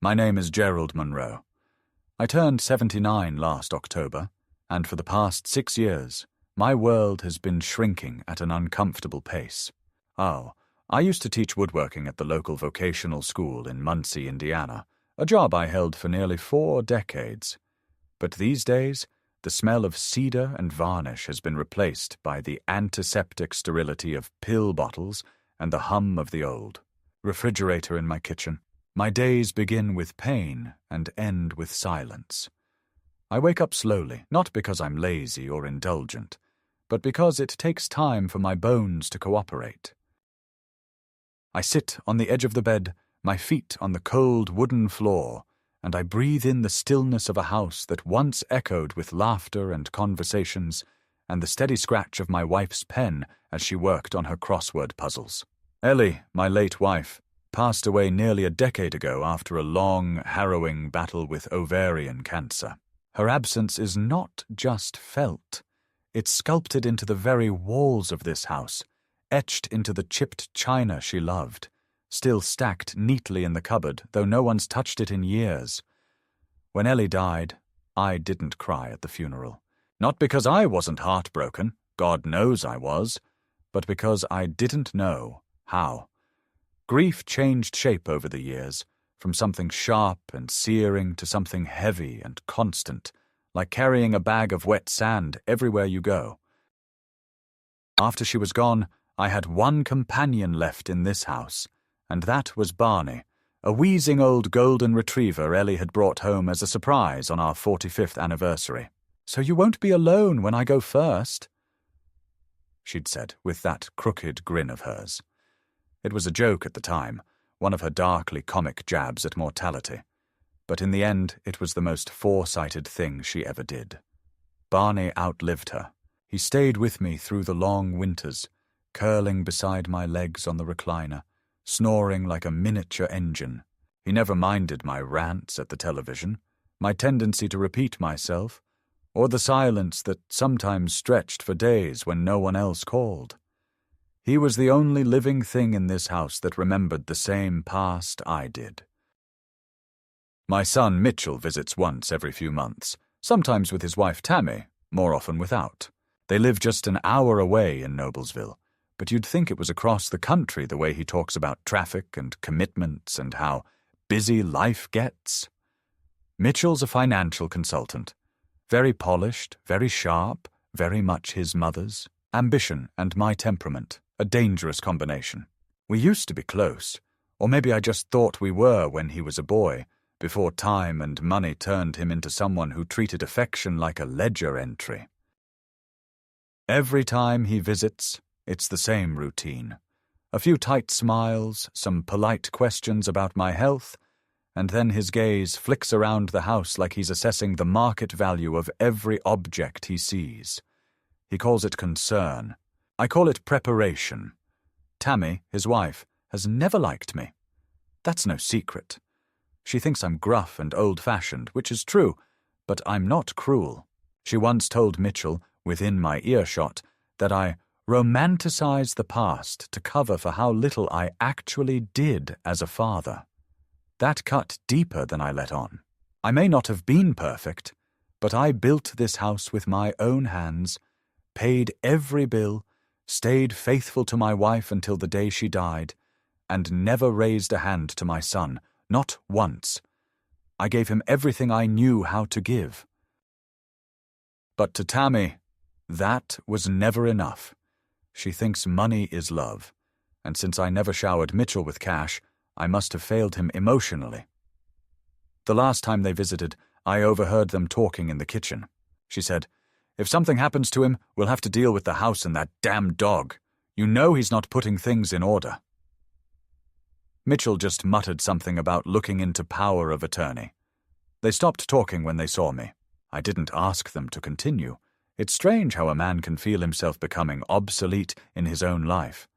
My name is Gerald Monroe. I turned 79 last October, and for the past 6 years, my world has been shrinking at an uncomfortable pace. Oh, I used to teach woodworking at the local vocational school in Muncie, Indiana, a job I held for nearly 4 decades. But these days, the smell of cedar and varnish has been replaced by the antiseptic sterility of pill bottles and the hum of the old refrigerator in my kitchen. My days begin with pain and end with silence. I wake up slowly, not because I'm lazy or indulgent, but because it takes time for my bones to cooperate. I sit on the edge of the bed, my feet on the cold wooden floor, and I breathe in the stillness of a house that once echoed with laughter and conversations, and the steady scratch of my wife's pen as she worked on her crossword puzzles. Ellie, my late wife, passed away nearly a decade ago after a long, harrowing battle with ovarian cancer. Her absence is not just felt. It's sculpted into the very walls of this house, etched into the chipped china she loved, still stacked neatly in the cupboard, though no one's touched it in years. When Ellie died, I didn't cry at the funeral. Not because I wasn't heartbroken, God knows I was, but because I didn't know how. Grief changed shape over the years, from something sharp and searing to something heavy and constant, like carrying a bag of wet sand everywhere you go. After she was gone, I had one companion left in this house, and that was Barney, a wheezing old golden retriever Ellie had brought home as a surprise on our 45th anniversary. "So you won't be alone when I go first," she'd said with that crooked grin of hers. It was a joke at the time, one of her darkly comic jabs at mortality, but in the end it was the most foresighted thing she ever did. Barney outlived her. He stayed with me through the long winters, curling beside my legs on the recliner, snoring like a miniature engine. He never minded my rants at the television, my tendency to repeat myself, or the silence that sometimes stretched for days when no one else called. He was the only living thing in this house that remembered the same past I did. My son Mitchell visits once every few months, sometimes with his wife Tammy, more often without. They live just an hour away in Noblesville, but you'd think it was across the country the way he talks about traffic and commitments and how busy life gets. Mitchell's a financial consultant. Very polished, very sharp, very much his mother's. Ambition and my temperament, a dangerous combination. We used to be close, or maybe I just thought we were when he was a boy, before time and money turned him into someone who treated affection like a ledger entry. Every time he visits, it's the same routine. A few tight smiles, some polite questions about my health, and then his gaze flicks around the house like he's assessing the market value of every object he sees. He calls it concern. I call it preparation. Tammy, his wife, has never liked me. That's no secret. She thinks I'm gruff and old-fashioned, which is true, but I'm not cruel. She once told Mitchell, within my earshot, that I romanticize the past to cover for how little I actually did as a father. That cut deeper than I let on. I may not have been perfect, but I built this house with my own hands, paid every bill, stayed faithful to my wife until the day she died, and never raised a hand to my son, not once. I gave him everything I knew how to give. But to Tammy, that was never enough. She thinks money is love, and since I never showered Mitchell with cash, I must have failed him emotionally. The last time they visited, I overheard them talking in the kitchen. She said, "If something happens to him, we'll have to deal with the house and that damn dog. You know he's not putting things in order." Mitchell just muttered something about looking into power of attorney. They stopped talking when they saw me. I didn't ask them to continue. It's strange how a man can feel himself becoming obsolete in his own life.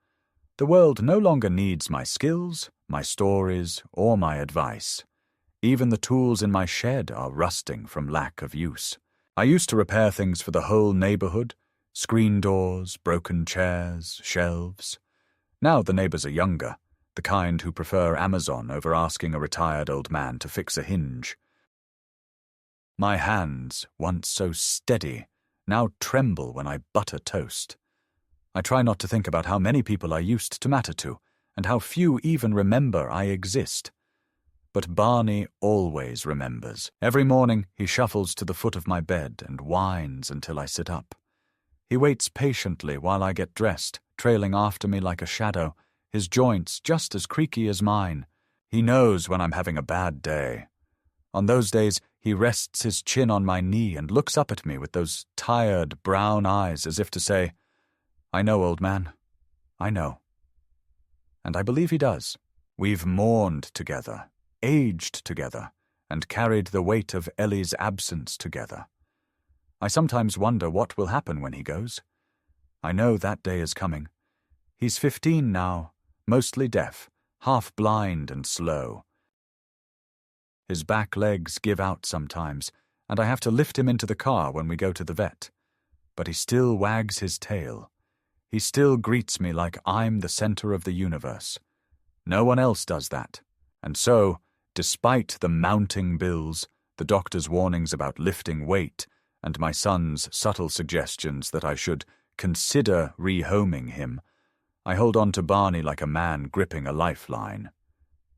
The world no longer needs my skills, my stories, or my advice. Even the tools in my shed are rusting from lack of use. I used to repair things for the whole neighborhood, screen doors, broken chairs, shelves. Now the neighbors are younger. the kind who prefer Amazon over asking a retired old man to fix a hinge. My hands, once so steady, now tremble when I butter toast. I try not to think about how many people I used to matter to, and how few even remember I exist. But Barney always remembers. Every morning he shuffles to the foot of my bed and whines until I sit up. He waits patiently while I get dressed, trailing after me like a shadow, his joints just as creaky as mine. He knows when I'm having a bad day. On those days, he rests his chin on my knee and looks up at me with those tired brown eyes as if to say, "I know, old man. I know." And I believe he does. We've mourned together, aged together, and carried the weight of Ellie's absence together. I sometimes wonder what will happen when he goes. I know that day is coming. He's 15 now, mostly deaf, half blind and slow. His back legs give out sometimes, and I have to lift him into the car when we go to the vet. But he still wags his tail. He still greets me like I'm the center of the universe. No one else does that. And so, despite the mounting bills, the doctor's warnings about lifting weight, and my son's subtle suggestions that I should consider rehoming him, I hold on to Barney like a man gripping a lifeline.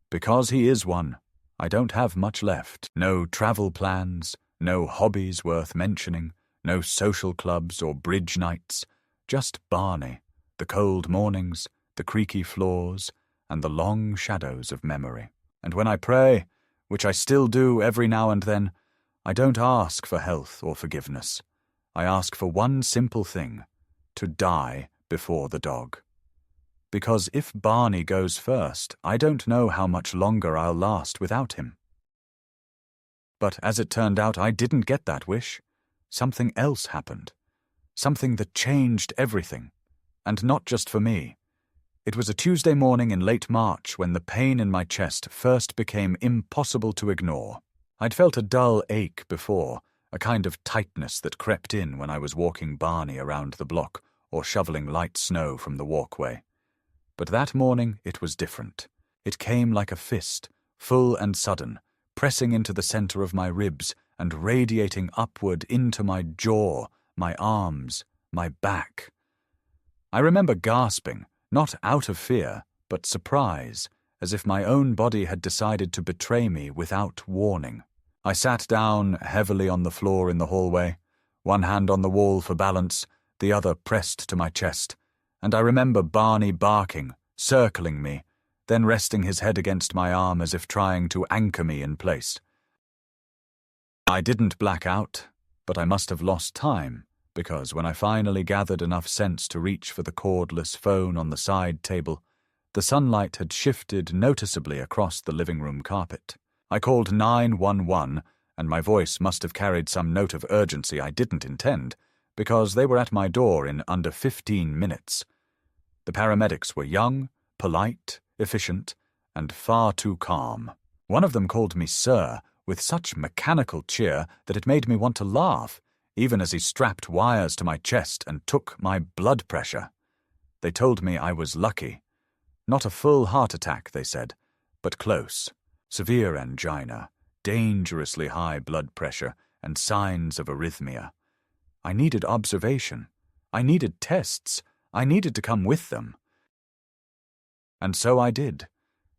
Because he is one, I don't have much left. No travel plans, no hobbies worth mentioning, no social clubs or bridge nights, just Barney, the cold mornings, the creaky floors, and the long shadows of memory. And when I pray, which I still do every now and then, I don't ask for health or forgiveness. I ask for one simple thing, to die before the dog. Because if Barney goes first, I don't know how much longer I'll last without him. But as it turned out, I didn't get that wish. Something else happened. Something that changed everything. And not just for me. It was a Tuesday morning in late March when the pain in my chest first became impossible to ignore. I'd felt a dull ache before, a kind of tightness that crept in when I was walking Barney around the block or shoveling light snow from the walkway. But that morning it was different. It came like a fist, full and sudden, pressing into the center of my ribs and radiating upward into my jaw, my arms, my back. I remember gasping, not out of fear, but surprise, as if my own body had decided to betray me without warning. I sat down heavily on the floor in the hallway, one hand on the wall for balance, the other pressed to my chest, and I remember Barney barking, circling me, then resting his head against my arm as if trying to anchor me in place. I didn't black out, but I must have lost time, because when I finally gathered enough sense to reach for the cordless phone on the side table, the sunlight had shifted noticeably across the living room carpet. I called 911, and my voice must have carried some note of urgency I didn't intend, because they were at my door in under 15 minutes. The paramedics were young, polite, efficient, and far too calm. One of them called me sir, with such mechanical cheer that it made me want to laugh, even as he strapped wires to my chest and took my blood pressure. They told me I was lucky. Not a full heart attack, they said, but close. Severe angina, dangerously high blood pressure, and signs of arrhythmia. I needed observation. I needed tests. I needed to come with them. And so I did,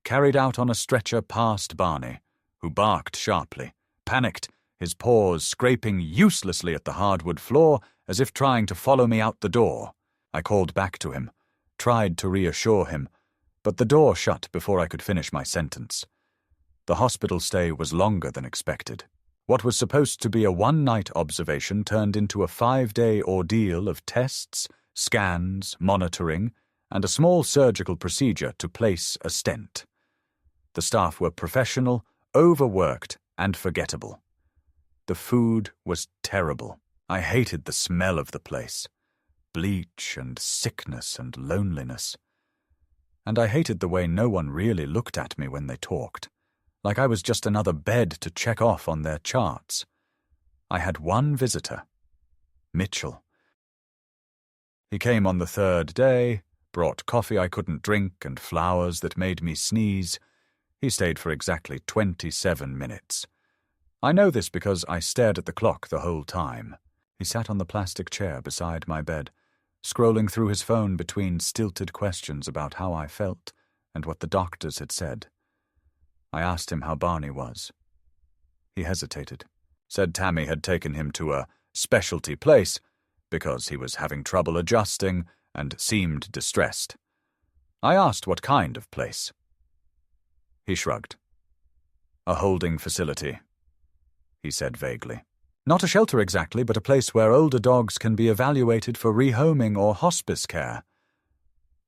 carried out on a stretcher past Barney, who barked sharply, panicked, his paws scraping uselessly at the hardwood floor as if trying to follow me out the door. I called back to him, tried to reassure him, but the door shut before I could finish my sentence. The hospital stay was longer than expected. What was supposed to be a one-night observation turned into a 5-day ordeal of tests, scans, monitoring, and a small surgical procedure to place a stent. The staff were professional, overworked, and forgettable. The food was terrible. I hated the smell of the place. Bleach and sickness and loneliness. And I hated the way no one really looked at me when they talked, like I was just another bed to check off on their charts. I had one visitor, Mitchell. He came on the 3rd day, brought coffee I couldn't drink and flowers that made me sneeze. He stayed for exactly 27 minutes. I know this because I stared at the clock the whole time. He sat on the plastic chair beside my bed, scrolling through his phone between stilted questions about how I felt and what the doctors had said. I asked him how Barney was. He hesitated, said Tammy had taken him to a specialty place because he was having trouble adjusting and seemed distressed. I asked what kind of place. He shrugged. A holding facility, he said vaguely. Not a shelter exactly, but a place where older dogs can be evaluated for rehoming or hospice care.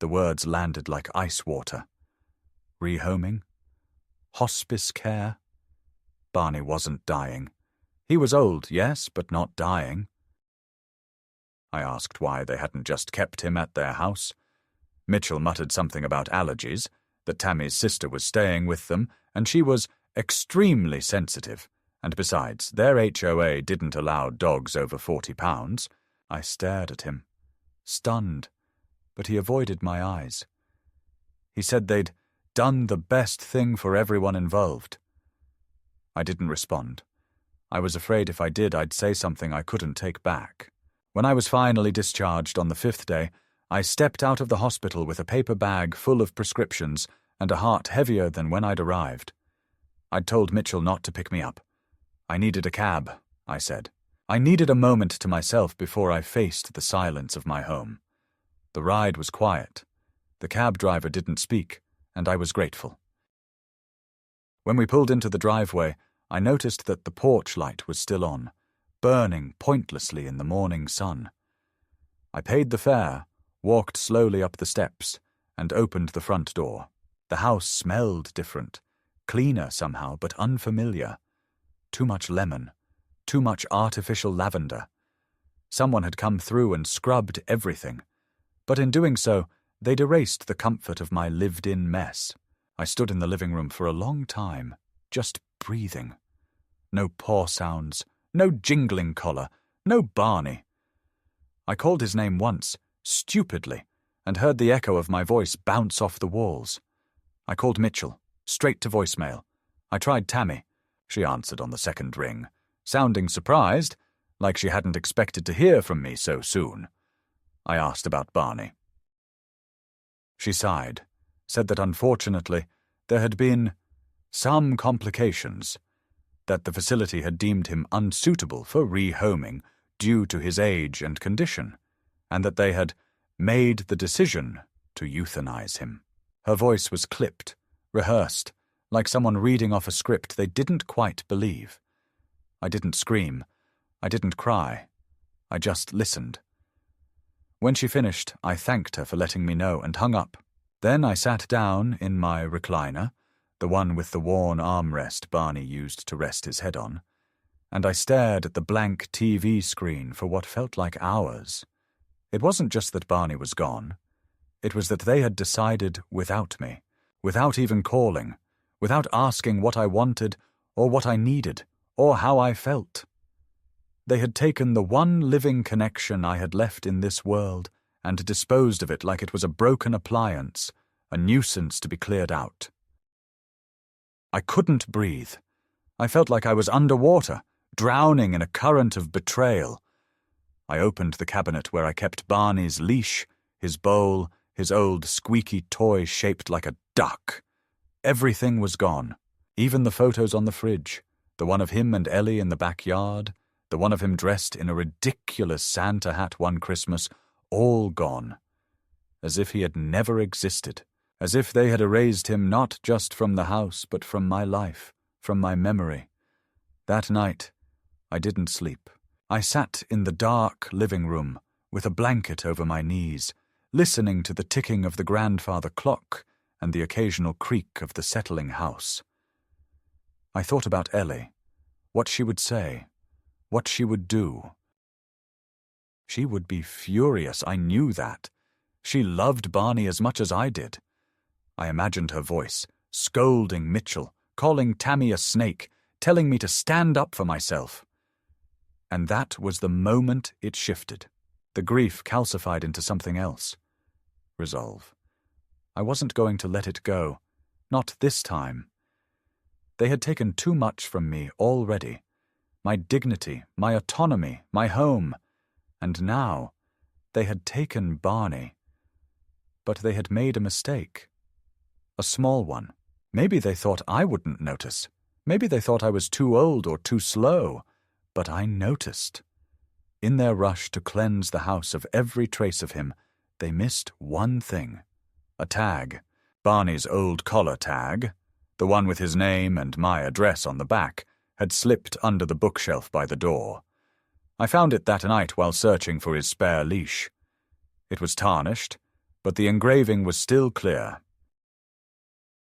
The words landed like ice water. Rehoming? Hospice care? Barney wasn't dying. He was old, yes, but not dying. I asked why they hadn't just kept him at their house. Mitchell muttered something about allergies, that Tammy's sister was staying with them, and she was extremely sensitive. And besides, their HOA didn't allow dogs over 40 pounds. I stared at him, stunned, but he avoided my eyes. He said they'd done the best thing for everyone involved. I didn't respond. I was afraid if I did, I'd say something I couldn't take back. When I was finally discharged on the 5th day, I stepped out of the hospital with a paper bag full of prescriptions and a heart heavier than when I'd arrived. I'd told Mitchell not to pick me up. I needed a cab, I said. I needed a moment to myself before I faced the silence of my home. The ride was quiet. The cab driver didn't speak, and I was grateful. When we pulled into the driveway, I noticed that the porch light was still on, burning pointlessly in the morning sun. I paid the fare, walked slowly up the steps, and opened the front door. The house smelled different, cleaner somehow, but unfamiliar. Too much lemon, too much artificial lavender. Someone had come through and scrubbed everything, but in doing so, they'd erased the comfort of my lived-in mess. I stood in the living room for a long time, just breathing. No paw sounds, no jingling collar, no Barney. I called his name once, stupidly, and heard the echo of my voice bounce off the walls. I called Mitchell, straight to voicemail. I tried Tammy. She answered on the second ring, sounding surprised, like she hadn't expected to hear from me so soon. I asked about Barney. She sighed, said that unfortunately there had been some complications, that the facility had deemed him unsuitable for rehoming due to his age and condition, and that they had made the decision to euthanize him. Her voice was clipped, rehearsed, like someone reading off a script they didn't quite believe. I didn't scream. I didn't cry. I just listened. When she finished, I thanked her for letting me know and hung up. Then I sat down in my recliner, the one with the worn armrest Barney used to rest his head on, and I stared at the blank TV screen for what felt like hours. It wasn't just that Barney was gone. It was that they had decided without me, without even calling, without asking what I wanted or what I needed or how I felt. They had taken the one living connection I had left in this world and disposed of it like it was a broken appliance, a nuisance to be cleared out. I couldn't breathe. I felt like I was underwater, drowning in a current of betrayal. I opened the cabinet where I kept Barney's leash, his bowl, his old squeaky toy shaped like a duck. Everything was gone, even the photos on the fridge, the one of him and Ellie in the backyard, the one of him dressed in a ridiculous Santa hat one Christmas, all gone. As if he had never existed, as if they had erased him not just from the house but from my life, from my memory. That night, I didn't sleep. I sat in the dark living room with a blanket over my knees, listening to the ticking of the grandfather clock and the occasional creak of the settling house. I thought about Ellie, what she would say, what she would do. She would be furious, I knew that. She loved Barney as much as I did. I imagined her voice, scolding Mitchell, calling Tammy a snake, telling me to stand up for myself. And that was the moment it shifted. The grief calcified into something else. resolve. I wasn't going to let it go. Not this time. They had taken too much from me already. My dignity, my autonomy, my home. And now, they had taken Barney. But they had made a mistake. A small one. Maybe they thought I wouldn't notice. Maybe they thought I was too old or too slow. But I noticed. In their rush to cleanse the house of every trace of him, they missed one thing. A tag. Barney's old collar tag, the one with his name and my address on the back, had slipped under the bookshelf by the door. I found it that night while searching for his spare leash. It was tarnished, but the engraving was still clear.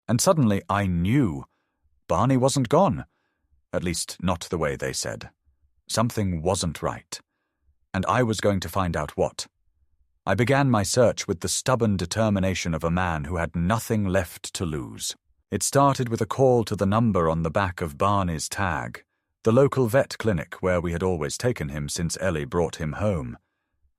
And suddenly I knew Barney wasn't gone. At least not the way they said. Something wasn't right. And I was going to find out what. I began my search with the stubborn determination of a man who had nothing left to lose. It started with a call to the number on the back of Barney's tag, the local vet clinic where we had always taken him since Ellie brought him home.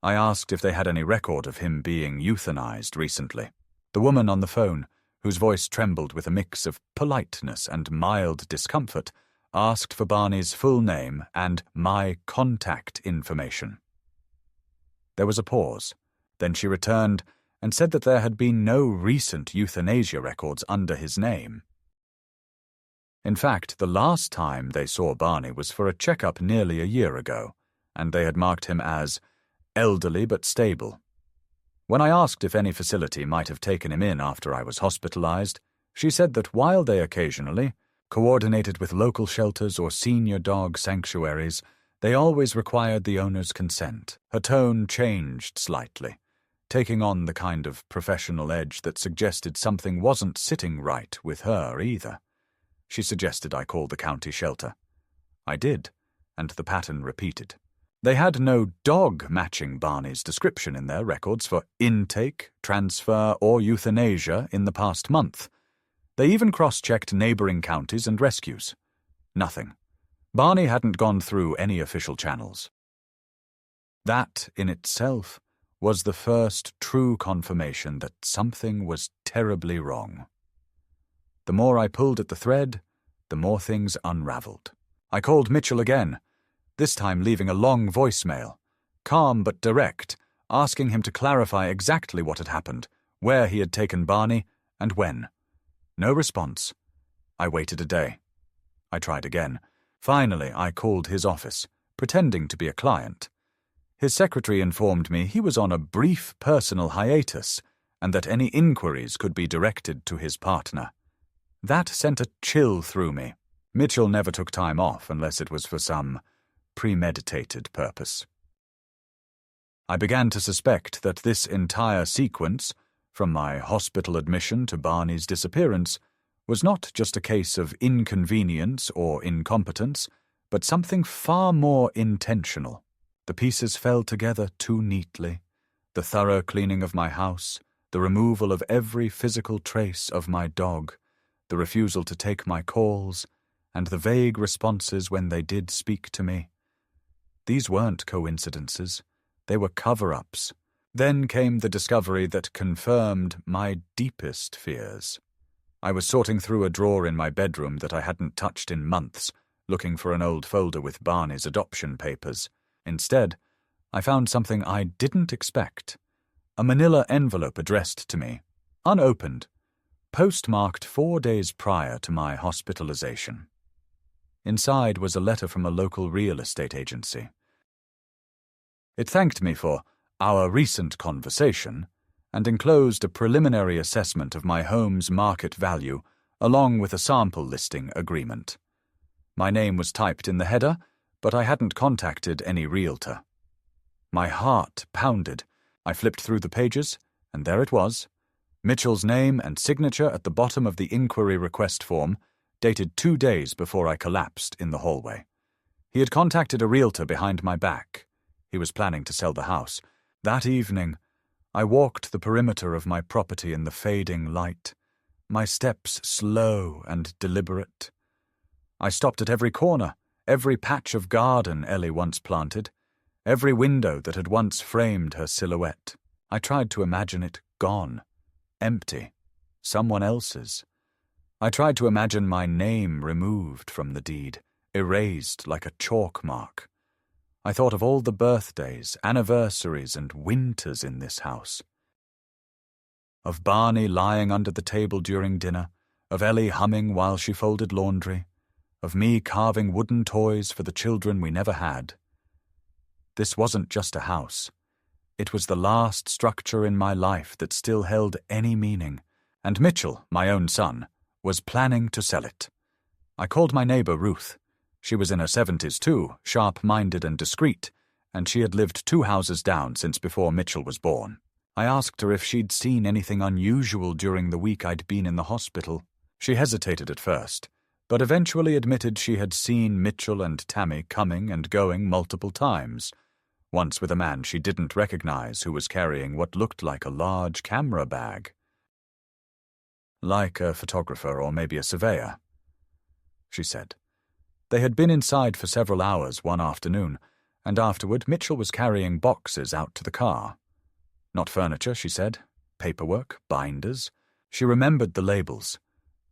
I asked if they had any record of him being euthanized recently. The woman on the phone, whose voice trembled with a mix of politeness and mild discomfort, asked for Barney's full name and my contact information. There was a pause. Then she returned and said that there had been no recent euthanasia records under his name. In fact, the last time they saw Barney was for a checkup nearly a year ago, and they had marked him as elderly but stable. When I asked if any facility might have taken him in after I was hospitalized, she said that while they occasionally coordinated with local shelters or senior dog sanctuaries, they always required the owner's consent. Her tone changed slightly, taking on the kind of professional edge that suggested something wasn't sitting right with her either. She suggested I call the county shelter. I did, and the pattern repeated. They had no dog matching Barney's description in their records for intake, transfer, or euthanasia in the past month. They even cross-checked neighboring counties and rescues. Nothing. Barney hadn't gone through any official channels. That, in itself, was the first true confirmation that something was terribly wrong. The more I pulled at the thread, the more things unraveled. I called Mitchell again, this time leaving a long voicemail, calm but direct, asking him to clarify exactly what had happened, where he had taken Barney, and when. No response. I waited a day. I tried again. Finally, I called his office, pretending to be a client. His secretary informed me he was on a brief personal hiatus and that any inquiries could be directed to his partner. That sent a chill through me. Mitchell never took time off unless it was for some premeditated purpose. I began to suspect that this entire sequence, from my hospital admission to Barney's disappearance, was not just a case of inconvenience or incompetence, but something far more intentional. The pieces fell together too neatly. The thorough cleaning of my house, the removal of every physical trace of my dog, the refusal to take my calls, and the vague responses when they did speak to me. These weren't coincidences. They were cover-ups. Then came the discovery that confirmed my deepest fears. I was sorting through a drawer in my bedroom that I hadn't touched in months, looking for an old folder with Barney's adoption papers. Instead, I found something I didn't expect. A manila envelope addressed to me, unopened, postmarked 4 days prior to my hospitalization. Inside was a letter from a local real estate agency. It thanked me for our recent conversation and enclosed a preliminary assessment of my home's market value along with a sample listing agreement. My name was typed in the header, but I hadn't contacted any realtor. My heart pounded. I flipped through the pages, and there it was. Mitchell's name and signature at the bottom of the inquiry request form, dated 2 days before I collapsed in the hallway. He had contacted a realtor behind my back. He was planning to sell the house. That evening, I walked the perimeter of my property in the fading light, my steps slow and deliberate. I stopped at every corner, every patch of garden Ellie once planted, every window that had once framed her silhouette. I tried to imagine it gone, empty, someone else's. I tried to imagine my name removed from the deed, erased like a chalk mark. I thought of all the birthdays, anniversaries, and winters in this house. Of Barney lying under the table during dinner, of Ellie humming while she folded laundry, of me carving wooden toys for the children we never had. This wasn't just a house. It was the last structure in my life that still held any meaning, and Mitchell, my own son, was planning to sell it. I called my neighbor Ruth. She was in her 70s too, sharp-minded and discreet, and she had lived 2 houses down since before Mitchell was born. I asked her if she'd seen anything unusual during the week I'd been in the hospital. She hesitated at first, but eventually admitted she had seen Mitchell and Tammy coming and going multiple times, once with a man she didn't recognize who was carrying what looked like a large camera bag. Like a photographer or maybe a surveyor, she said. They had been inside for several hours one afternoon, and afterward Mitchell was carrying boxes out to the car. Not furniture, she said. Paperwork, binders. She remembered the labels.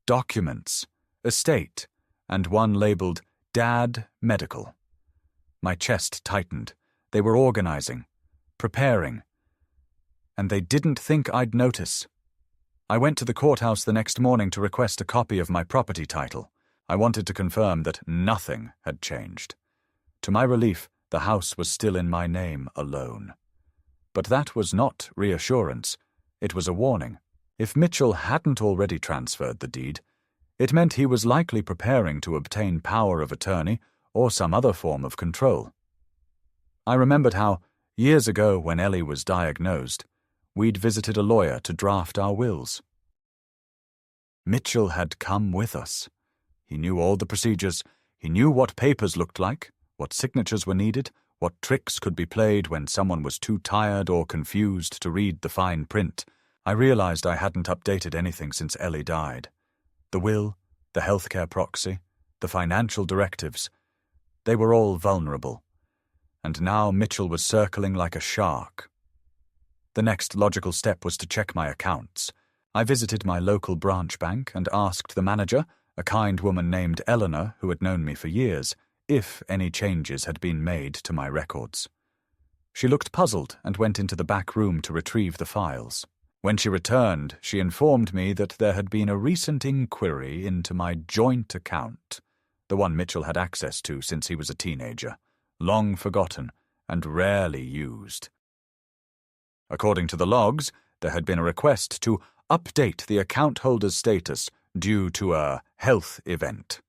Documents, estate, and one labeled Dad Medical. My chest tightened. They were organizing, preparing. And they didn't think I'd notice. I went to the courthouse the next morning to request a copy of my property title. I wanted to confirm that nothing had changed. To my relief, the house was still in my name alone. But that was not reassurance. It was a warning. If Mitchell hadn't already transferred the deed, it meant he was likely preparing to obtain power of attorney or some other form of control. I remembered how, years ago when Ellie was diagnosed, we'd visited a lawyer to draft our wills. Mitchell had come with us. He knew all the procedures. He knew what papers looked like, what signatures were needed, what tricks could be played when someone was too tired or confused to read the fine print. I realized I hadn't updated anything since Ellie died. The will, the healthcare proxy, the financial directives, they were all vulnerable. And now Mitchell was circling like a shark. The next logical step was to check my accounts. I visited my local branch bank and asked the manager, a kind woman named Eleanor who had known me for years, if any changes had been made to my records. She looked puzzled and went into the back room to retrieve the files. When she returned, she informed me that there had been a recent inquiry into my joint account, the one Mitchell had access to since he was a teenager, long forgotten and rarely used. According to the logs, there had been a request to update the account holder's status due to a health event.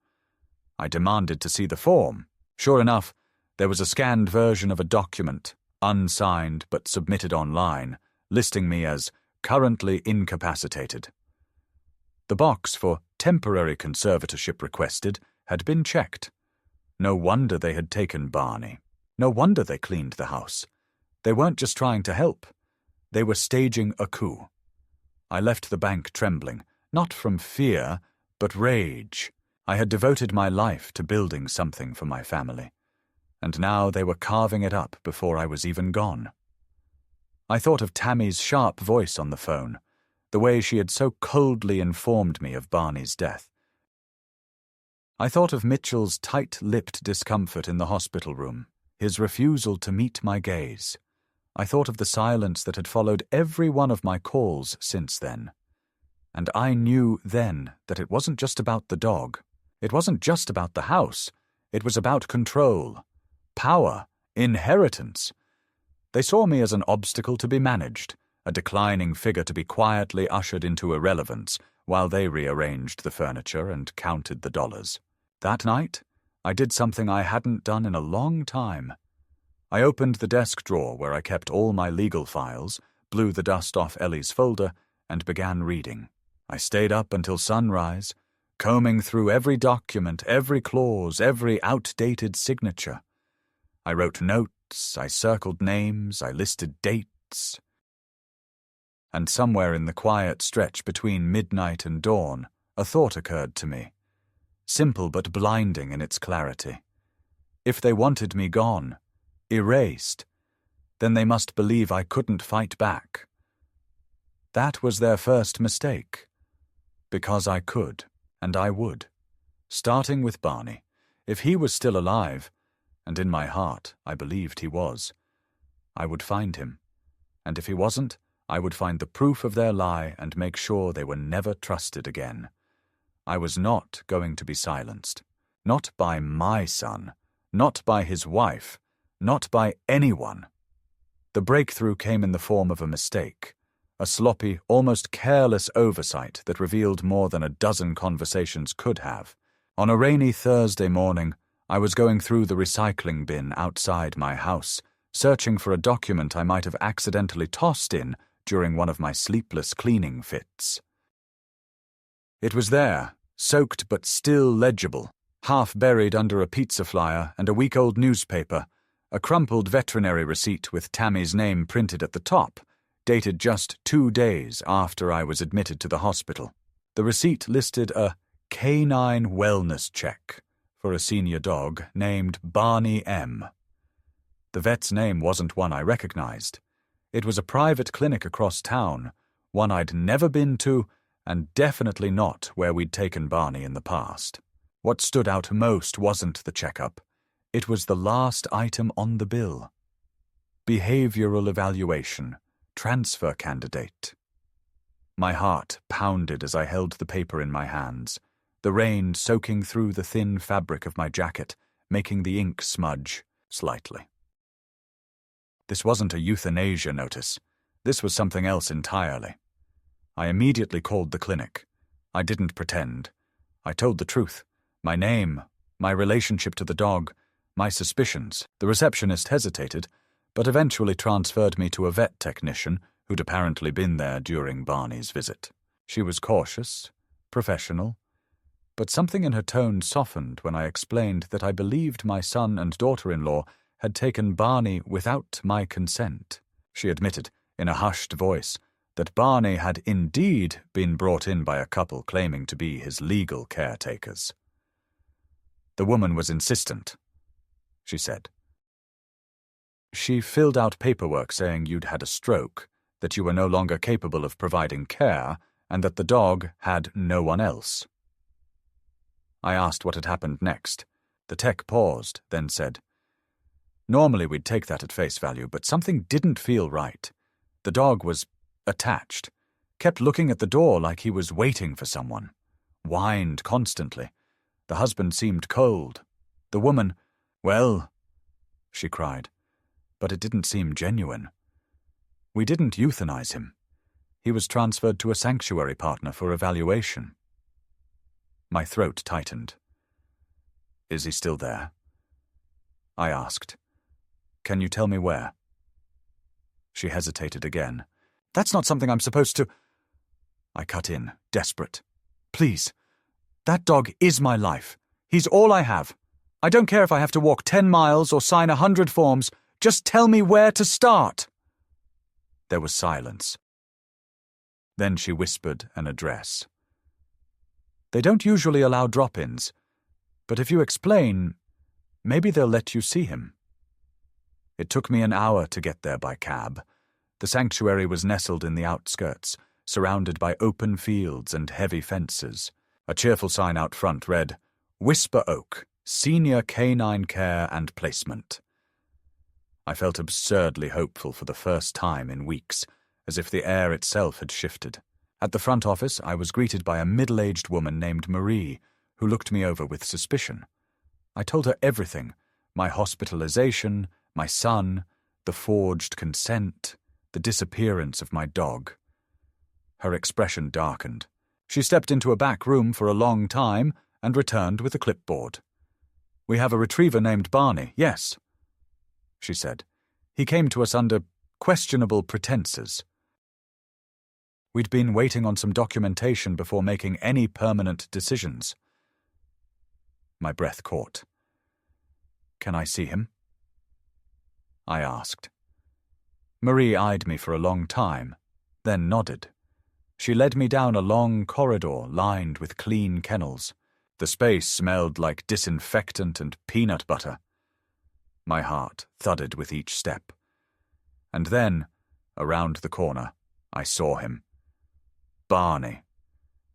I demanded to see the form. Sure enough, there was a scanned version of a document, unsigned but submitted online, listing me as currently incapacitated. The box for temporary conservatorship requested had been checked. No wonder they had taken Barney. No wonder they cleaned the house. They weren't just trying to help. They were staging a coup. I left the bank trembling, not from fear, but rage. I had devoted my life to building something for my family, and now they were carving it up before I was even gone. I thought of Tammy's sharp voice on the phone, the way she had so coldly informed me of Barney's death. I thought of Mitchell's tight-lipped discomfort in the hospital room, his refusal to meet my gaze. I thought of the silence that had followed every one of my calls since then. And I knew then that it wasn't just about the dog. It wasn't just about the house. It was about control, power, inheritance. They saw me as an obstacle to be managed, a declining figure to be quietly ushered into irrelevance while they rearranged the furniture and counted the dollars. That night, I did something I hadn't done in a long time. I opened the desk drawer where I kept all my legal files, blew the dust off Ellie's folder, and began reading. I stayed up until sunrise, combing through every document, every clause, every outdated signature. I wrote notes, I circled names, I listed dates. And somewhere in the quiet stretch between midnight and dawn, a thought occurred to me, simple but blinding in its clarity. If they wanted me gone, erased, then they must believe I couldn't fight back. That was their first mistake. Because I could, and I would. Starting with Barney. If he was still alive, and in my heart I believed he was, I would find him. And if he wasn't, I would find the proof of their lie and make sure they were never trusted again. I was not going to be silenced. Not by my son. Not by his wife. Not by anyone. The breakthrough came in the form of a mistake. A sloppy, almost careless oversight that revealed more than a dozen conversations could have. On a rainy Thursday morning, I was going through the recycling bin outside my house, searching for a document I might have accidentally tossed in during one of my sleepless cleaning fits. It was there, soaked but still legible, half buried under a pizza flyer and a week-old newspaper, a crumpled veterinary receipt with Tammy's name printed at the top, dated just 2 days after I was admitted to the hospital. The receipt listed a canine wellness check for a senior dog named Barney M. The vet's name wasn't one I recognized. It was a private clinic across town, one I'd never been to, and definitely not where we'd taken Barney in the past. What stood out most wasn't the checkup. It was the last item on the bill. Behavioral evaluation. Transfer candidate. My heart pounded as I held the paper in my hands, the rain soaking through the thin fabric of my jacket, making the ink smudge slightly. This wasn't a euthanasia notice. This was something else entirely. I immediately called the clinic. I didn't pretend. I told the truth. My name, my relationship to the dog, my suspicions. The receptionist hesitated, but eventually transferred me to a vet technician who'd apparently been there during Barney's visit. She was cautious, professional, but something in her tone softened when I explained that I believed my son and daughter-in-law had taken Barney without my consent. She admitted, in a hushed voice, that Barney had indeed been brought in by a couple claiming to be his legal caretakers. The woman was insistent, she said. She filled out paperwork saying you'd had a stroke, that you were no longer capable of providing care, and that the dog had no one else. I asked what had happened next. The tech paused, then said, "Normally we'd take that at face value, but something didn't feel right. The dog was attached, kept looking at the door like he was waiting for someone, whined constantly. The husband seemed cold. The woman, well," she cried, but it didn't seem genuine. "We didn't euthanize him. He was transferred to a sanctuary partner for evaluation." My throat tightened. "Is he still there?" I asked. "Can you tell me where?" She hesitated again. "That's not something I'm supposed to—" I cut in, desperate. "Please, that dog is my life. He's all I have. I don't care if I have to walk 10 miles or sign 100 forms. Just tell me where to start." There was silence. Then she whispered an address. "They don't usually allow drop-ins, but if you explain, maybe they'll let you see him." It took me an hour to get there by cab. The sanctuary was nestled in the outskirts, surrounded by open fields and heavy fences. A cheerful sign out front read, "Whisper Oak, Senior Canine Care and Placement." I felt absurdly hopeful for the first time in weeks, as if the air itself had shifted. At the front office, I was greeted by a middle-aged woman named Marie, who looked me over with suspicion. I told her everything, my hospitalization, my son, the forged consent, the disappearance of my dog. Her expression darkened. She stepped into a back room for a long time and returned with a clipboard. "We have a retriever named Barney, yes," she said. "He came to us under questionable pretenses. We'd been waiting on some documentation before making any permanent decisions." My breath caught. "Can I see him?" I asked. Marie eyed me for a long time, then nodded. She led me down a long corridor lined with clean kennels. The space smelled like disinfectant and peanut butter. My heart thudded with each step. And then, around the corner, I saw him. Barney.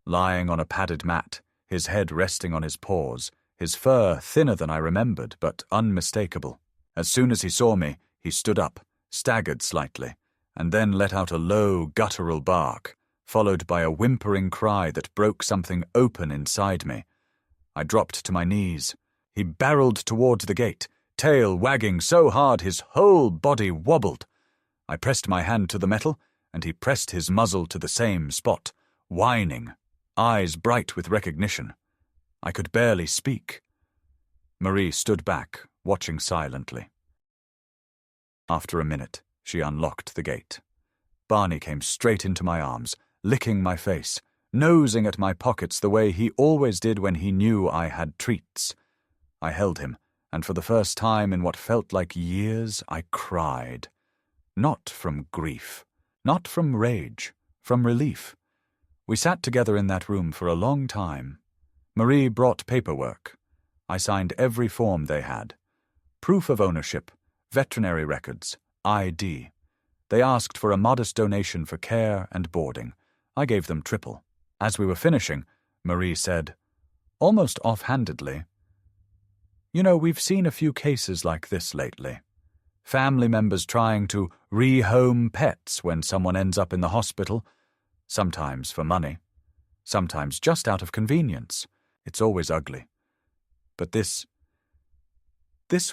Lying on a padded mat, his head resting on his paws, his fur thinner than I remembered, but unmistakable. As soon as he saw me, he stood up, staggered slightly, and then let out a low, guttural bark, followed by a whimpering cry that broke something open inside me. I dropped to my knees. He barreled towards the gate, tail wagging so hard his whole body wobbled. I pressed my hand to the metal, and he pressed his muzzle to the same spot, whining, eyes bright with recognition. I could barely speak. Marie stood back, watching silently. After a minute, she unlocked the gate. Barney came straight into my arms, licking my face, nosing at my pockets the way he always did when he knew I had treats. I held him, and for the first time in what felt like years, I cried. Not from grief, not from rage, from relief. We sat together in that room for a long time. Marie brought paperwork. I signed every form they had. Proof of ownership, veterinary records, ID. They asked for a modest donation for care and boarding. I gave them triple. As we were finishing, Marie said, almost offhandedly, "You know, we've seen a few cases like this lately. Family members trying to rehome pets when someone ends up in the hospital, sometimes for money, sometimes just out of convenience. It's always ugly. But this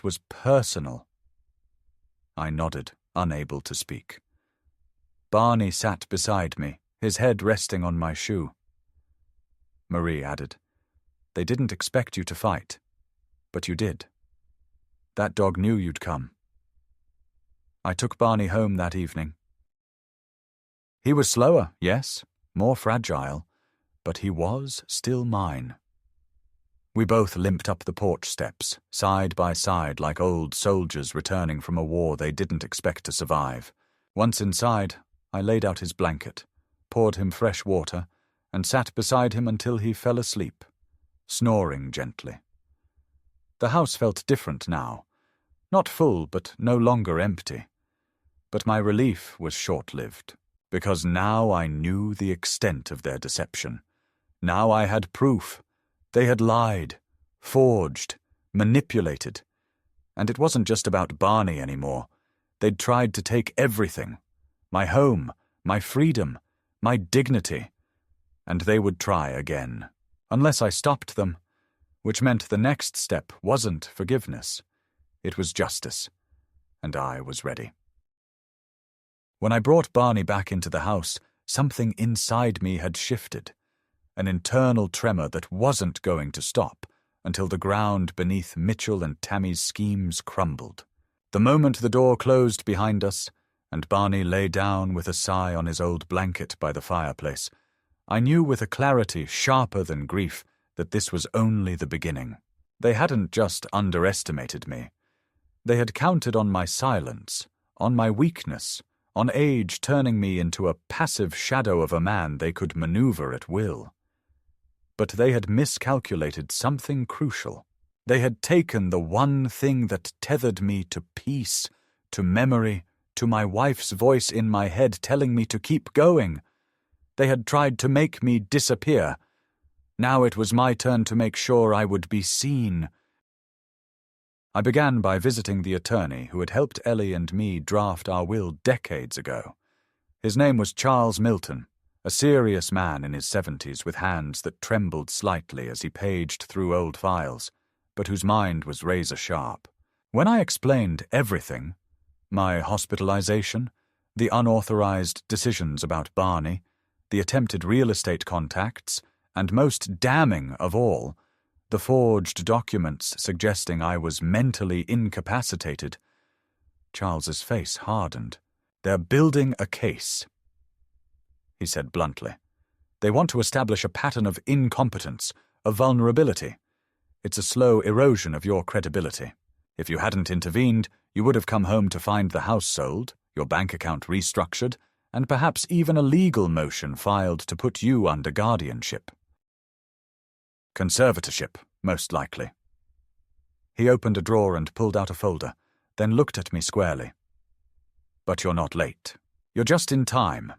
was personal." I nodded, unable to speak. Barney sat beside me, his head resting on my shoe. Marie added, "They didn't expect you to fight, but you did. That dog knew you'd come." I took Barney home that evening. He was slower, yes, more fragile, but he was still mine. We both limped up the porch steps, side by side like old soldiers returning from a war they didn't expect to survive. Once inside, I laid out his blanket, poured him fresh water, and sat beside him until he fell asleep, snoring gently. The house felt different now. Not full, but no longer empty. But my relief was short-lived, because now I knew the extent of their deception. Now I had proof. They had lied, forged, manipulated. And it wasn't just about Barney anymore. They'd tried to take everything. My home, my freedom, my dignity. And they would try again, unless I stopped them, which meant the next step wasn't forgiveness. It was justice, and I was ready. When I brought Barney back into the house, something inside me had shifted, an internal tremor that wasn't going to stop until the ground beneath Mitchell and Tammy's schemes crumbled. The moment the door closed behind us, and Barney lay down with a sigh on his old blanket by the fireplace, I knew with a clarity sharper than grief that this was only the beginning. They hadn't just underestimated me. They had counted on my silence, on my weakness, on age turning me into a passive shadow of a man they could maneuver at will. But they had miscalculated something crucial. They had taken the one thing that tethered me to peace, to memory, to my wife's voice in my head telling me to keep going. They had tried to make me disappear. Now it was my turn to make sure I would be seen. I began by visiting the attorney who had helped Ellie and me draft our will decades ago. His name was Charles Milton, a serious man in his 70s with hands that trembled slightly as he paged through old files, but whose mind was razor-sharp. When I explained everything, my hospitalization, the unauthorized decisions about Barney, the attempted real estate contacts, and most damning of all, the forged documents suggesting I was mentally incapacitated, Charles's face hardened. "They're building a case," he said bluntly. "They want to establish a pattern of incompetence, of vulnerability. It's a slow erosion of your credibility. If you hadn't intervened, you would have come home to find the house sold, your bank account restructured, and perhaps even a legal motion filed to put you under guardianship. Conservatorship, most likely." He opened a drawer and pulled out a folder, then looked at me squarely. "But you're not late. You're just in time."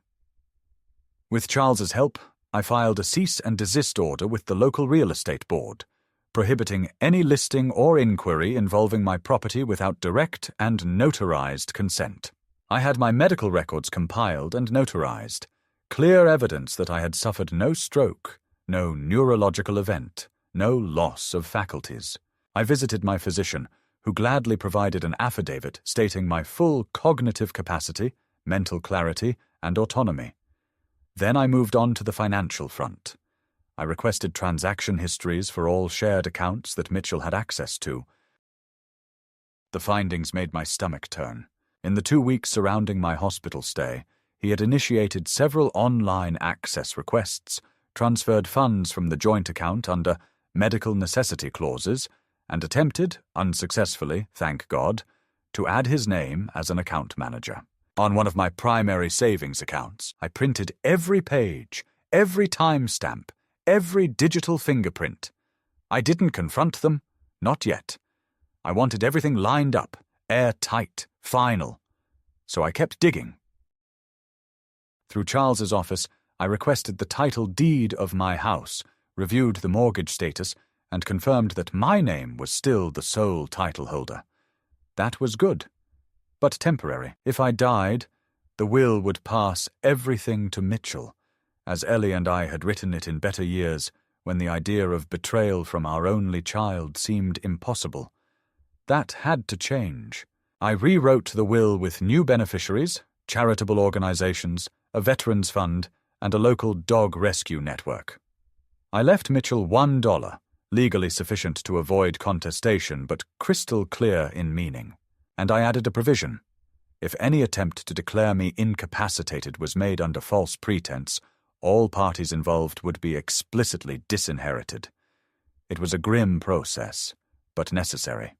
With Charles's help, I filed a cease and desist order with the local real estate board, prohibiting any listing or inquiry involving my property without direct and notarized consent. I had my medical records compiled and notarized, clear evidence that I had suffered no stroke, no neurological event, no loss of faculties. I visited my physician, who gladly provided an affidavit stating my full cognitive capacity, mental clarity, and autonomy. Then I moved on to the financial front. I requested transaction histories for all shared accounts that Mitchell had access to. The findings made my stomach turn. In the 2 weeks surrounding my hospital stay, he had initiated several online access requests, transferred funds from the joint account under medical necessity clauses, and attempted, unsuccessfully, thank God, to add his name as an account manager. On one of my primary savings accounts, I printed every page, every timestamp, every digital fingerprint. I didn't confront them, not yet. I wanted everything lined up, airtight, final. So I kept digging. Through Charles's office, I requested the title deed of my house, reviewed the mortgage status, and confirmed that my name was still the sole title holder. That was good, but temporary. If I died, the will would pass everything to Mitchell, as Ellie and I had written it in better years when the idea of betrayal from our only child seemed impossible. That had to change. I rewrote the will with new beneficiaries, charitable organizations, a veterans fund, and a local dog rescue network. I left Mitchell $1, legally sufficient to avoid contestation but crystal clear in meaning. And I added a provision. If any attempt to declare me incapacitated was made under false pretense, all parties involved would be explicitly disinherited. It was a grim process, but necessary.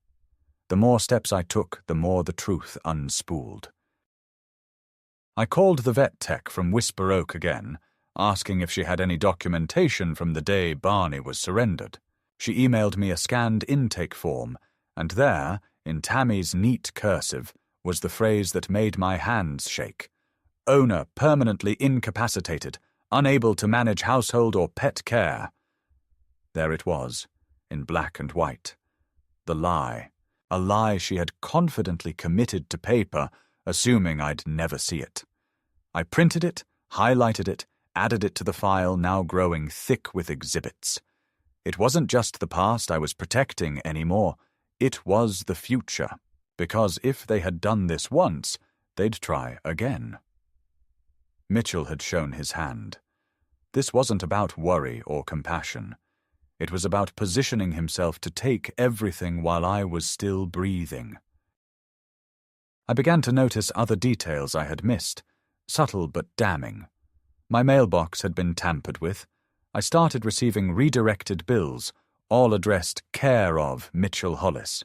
The more steps I took, the more the truth unspooled. I called the vet tech from Whisper Oak again, asking if she had any documentation from the day Barney was surrendered. She emailed me a scanned intake form, and there, in Tammy's neat cursive, was the phrase that made my hands shake. Owner permanently incapacitated, unable to manage household or pet care. There it was, in black and white. The lie. A lie she had confidently committed to paper, assuming I'd never see it. I printed it, highlighted it, added it to the file now growing thick with exhibits. It wasn't just the past I was protecting anymore. It was the future, because if they had done this once, they'd try again. Mitchell had shown his hand. This wasn't about worry or compassion. It was about positioning himself to take everything while I was still breathing. I began to notice other details I had missed, subtle but damning. My mailbox had been tampered with. I started receiving redirected bills, all addressed care of Mitchell Hollis.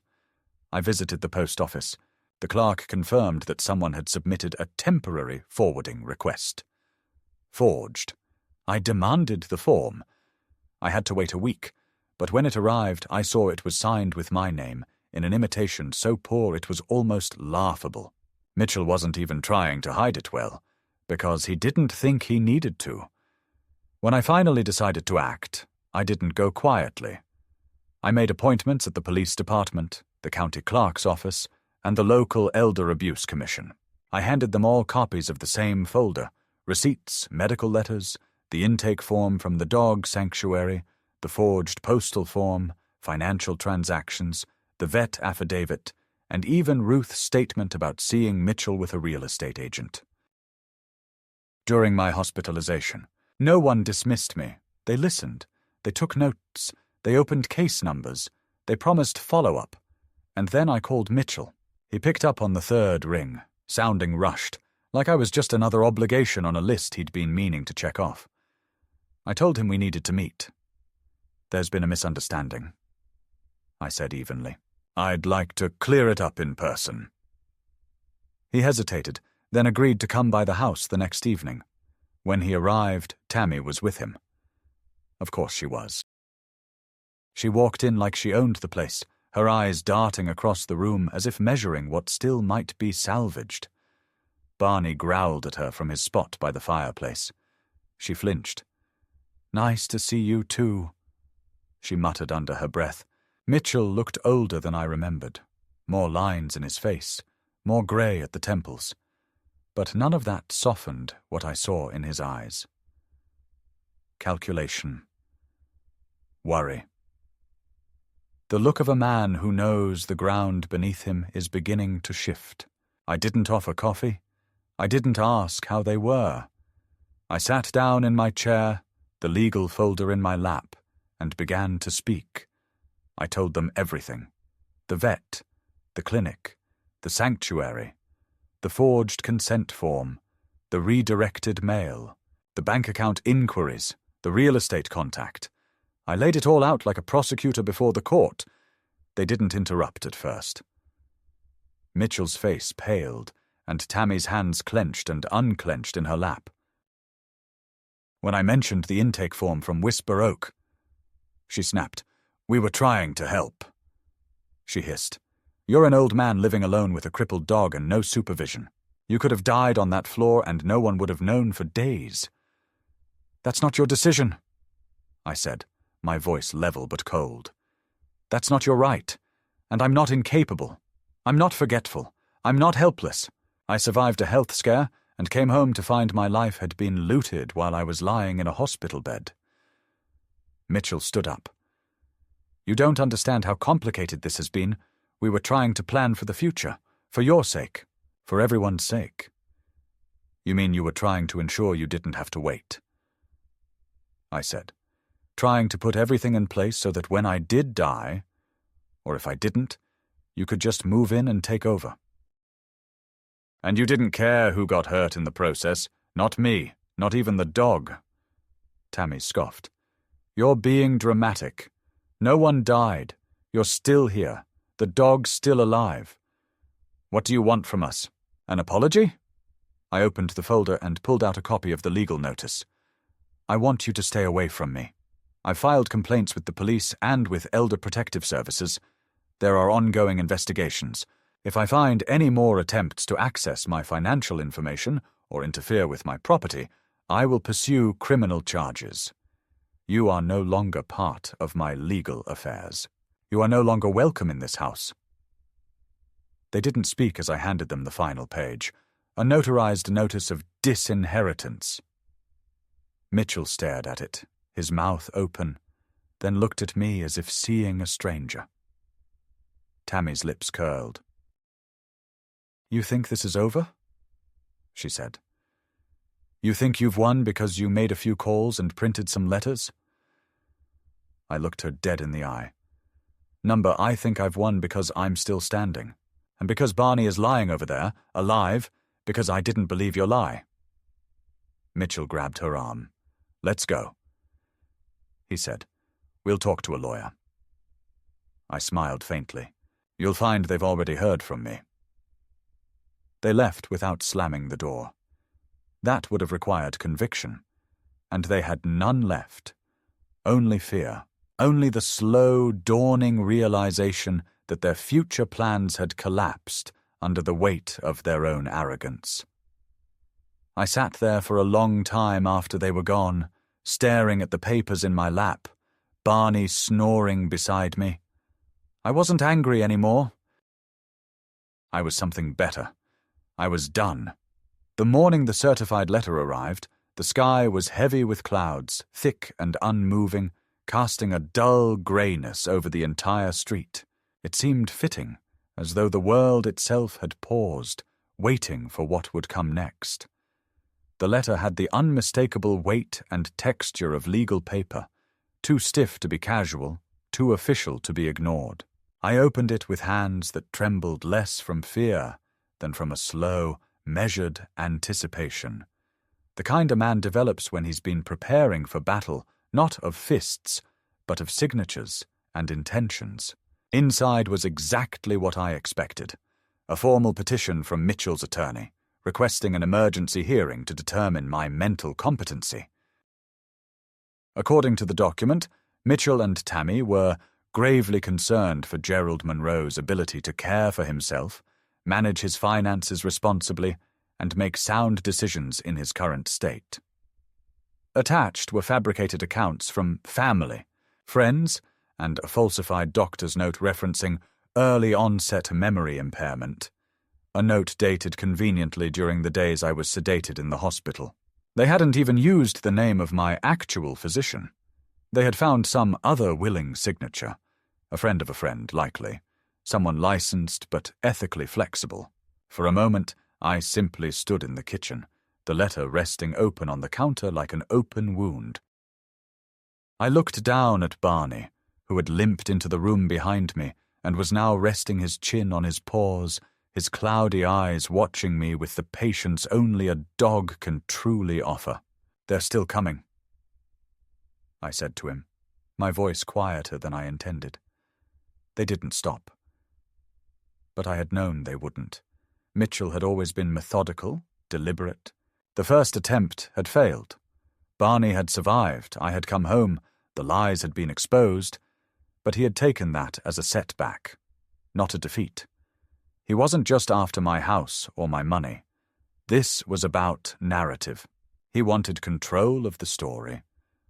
I visited the post office. The clerk confirmed that someone had submitted a temporary forwarding request. Forged. I demanded the form. I had to wait a week, but when it arrived, I saw it was signed with my name, in an imitation so poor it was almost laughable. Mitchell wasn't even trying to hide it well, because he didn't think he needed to. When I finally decided to act, I didn't go quietly. I made appointments at the police department, the county clerk's office, and the local elder abuse commission. I handed them all copies of the same folder: receipts, medical letters, the intake form from the dog sanctuary, the forged postal form, financial transactions, the vet affidavit, and even Ruth's statement about seeing Mitchell with a real estate agent. During my hospitalization, no one dismissed me. They listened. They took notes. They opened case numbers. They promised follow-up. And then I called Mitchell. He picked up on the third ring, sounding rushed, like I was just another obligation on a list he'd been meaning to check off. I told him we needed to meet. There's been a misunderstanding, I said evenly. I'd like to clear it up in person. He hesitated, then agreed to come by the house the next evening. When he arrived, Tammy was with him. Of course she was. She walked in like she owned the place, her eyes darting across the room as if measuring what still might be salvaged. Barney growled at her from his spot by the fireplace. She flinched. "Nice to see you too," she muttered under her breath. Mitchell looked older than I remembered. More lines in his face, more grey at the temples. But none of that softened what I saw in his eyes. Calculation. Worry. The look of a man who knows the ground beneath him is beginning to shift. I didn't offer coffee. I didn't ask how they were. I sat down in my chair, the legal folder in my lap, and began to speak. I told them everything. The vet, the clinic, the sanctuary, the forged consent form, the redirected mail, the bank account inquiries, the real estate contact. I laid it all out like a prosecutor before the court. They didn't interrupt at first. Mitchell's face paled, and Tammy's hands clenched and unclenched in her lap. When I mentioned the intake form from Whisper Oak, she snapped. "We were trying to help." She hissed. "You're an old man living alone with a crippled dog and no supervision. You could have died on that floor and no one would have known for days." "That's not your decision," I said, my voice level but cold. "That's not your right. And I'm not incapable. I'm not forgetful. I'm not helpless. I survived a health scare and came home to find my life had been looted while I was lying in a hospital bed." Mitchell stood up. "You don't understand how complicated this has been. We were trying to plan for the future, for your sake, for everyone's sake." "You mean you were trying to ensure you didn't have to wait?" I said. "Trying to put everything in place so that when I did die, or if I didn't, you could just move in and take over." "And you didn't care who got hurt in the process. Not me, not even the dog." Tammy scoffed. "You're being dramatic. No one died. You're still here. The dog's still alive. What do you want from us? An apology?" I opened the folder and pulled out a copy of the legal notice. "I want you to stay away from me. I've filed complaints with the police and with Elder Protective Services. There are ongoing investigations. If I find any more attempts to access my financial information or interfere with my property, I will pursue criminal charges. You are no longer part of my legal affairs. You are no longer welcome in this house." They didn't speak as I handed them the final page, a notarized notice of disinheritance. Mitchell stared at it, his mouth open, then looked at me as if seeing a stranger. Tammy's lips curled. "You think this is over?" she said. "You think you've won because you made a few calls and printed some letters?" I looked her dead in the eye. "Number, I think I've won because I'm still standing, and because Barney is lying over there, alive, because I didn't believe your lie." Mitchell grabbed her arm. "Let's go," he said. "We'll talk to a lawyer." I smiled faintly. "You'll find they've already heard from me." They left without slamming the door. That would have required conviction, and they had none left. Only fear, only the slow, dawning realization that their future plans had collapsed under the weight of their own arrogance. I sat there for a long time after they were gone, staring at the papers in my lap, Barney snoring beside me. I wasn't angry anymore. I was something better. I was done. The morning the certified letter arrived, the sky was heavy with clouds, thick and unmoving, casting a dull greyness over the entire street. It seemed fitting, as though the world itself had paused, waiting for what would come next. The letter had the unmistakable weight and texture of legal paper, too stiff to be casual, too official to be ignored. I opened it with hands that trembled less from fear than from a slow, measured anticipation. The kind a man develops when he's been preparing for battle, not of fists, but of signatures and intentions. Inside was exactly what I expected. A formal petition from Mitchell's attorney, requesting an emergency hearing to determine my mental competency. According to the document, Mitchell and Tammy were gravely concerned for Gerald Monroe's ability to care for himself, manage his finances responsibly, and make sound decisions in his current state. Attached were fabricated accounts from family, friends, and a falsified doctor's note referencing early-onset memory impairment, a note dated conveniently during the days I was sedated in the hospital. They hadn't even used the name of my actual physician. They had found some other willing signature, a friend of a friend, likely, someone licensed but ethically flexible. For a moment, I simply stood in the kitchen, the letter resting open on the counter like an open wound. I looked down at Barney, who had limped into the room behind me and was now resting his chin on his paws, his cloudy eyes watching me with the patience only a dog can truly offer. "They're still coming," I said to him, my voice quieter than I intended. They didn't stop. But I had known they wouldn't. Mitchell had always been methodical, deliberate. The first attempt had failed. Barney had survived, I had come home, the lies had been exposed, but he had taken that as a setback, not a defeat. He wasn't just after my house or my money. This was about narrative. He wanted control of the story,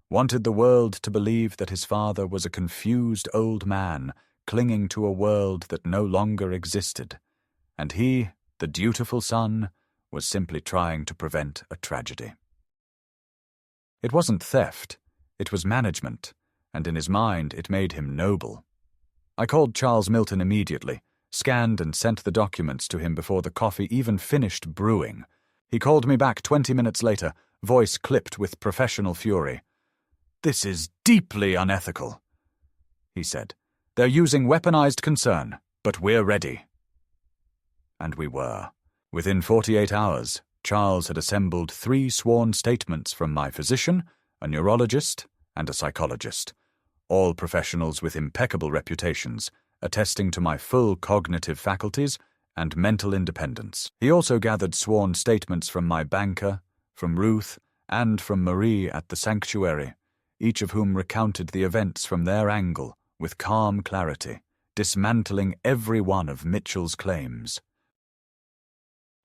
wanted the world to believe that his father was a confused old man clinging to a world that no longer existed, and he, the dutiful son, was simply trying to prevent a tragedy. It wasn't theft, it was management, and in his mind it made him noble. I called Charles Milton immediately, scanned and sent the documents to him before the coffee even finished brewing. He called me back 20 minutes later, voice clipped with professional fury. "This is deeply unethical," he said. "They're using weaponized concern, but we're ready." And we were. Within 48 hours, Charles had assembled 3 sworn statements from my physician, a neurologist, and a psychologist, all professionals with impeccable reputations, attesting to my full cognitive faculties and mental independence. He also gathered sworn statements from my banker, from Ruth, and from Marie at the sanctuary, each of whom recounted the events from their angle with calm clarity, dismantling every one of Mitchell's claims.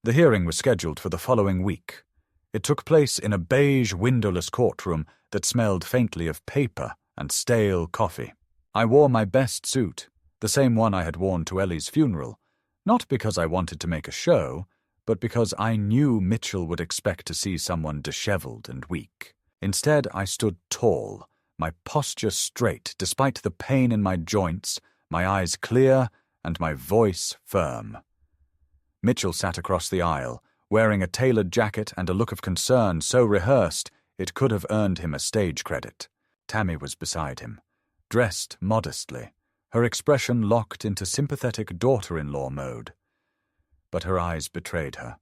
The hearing was scheduled for the following week. It took place in a beige windowless courtroom that smelled faintly of paper and stale coffee. I wore my best suit, the same one I had worn to Ellie's funeral, not because I wanted to make a show, but because I knew Mitchell would expect to see someone disheveled and weak. Instead, I stood tall, my posture straight despite the pain in my joints, my eyes clear, and my voice firm. Mitchell sat across the aisle, wearing a tailored jacket and a look of concern so rehearsed it could have earned him a stage credit. Tammy was beside him, dressed modestly, her expression locked into sympathetic daughter-in-law mode. But her eyes betrayed her,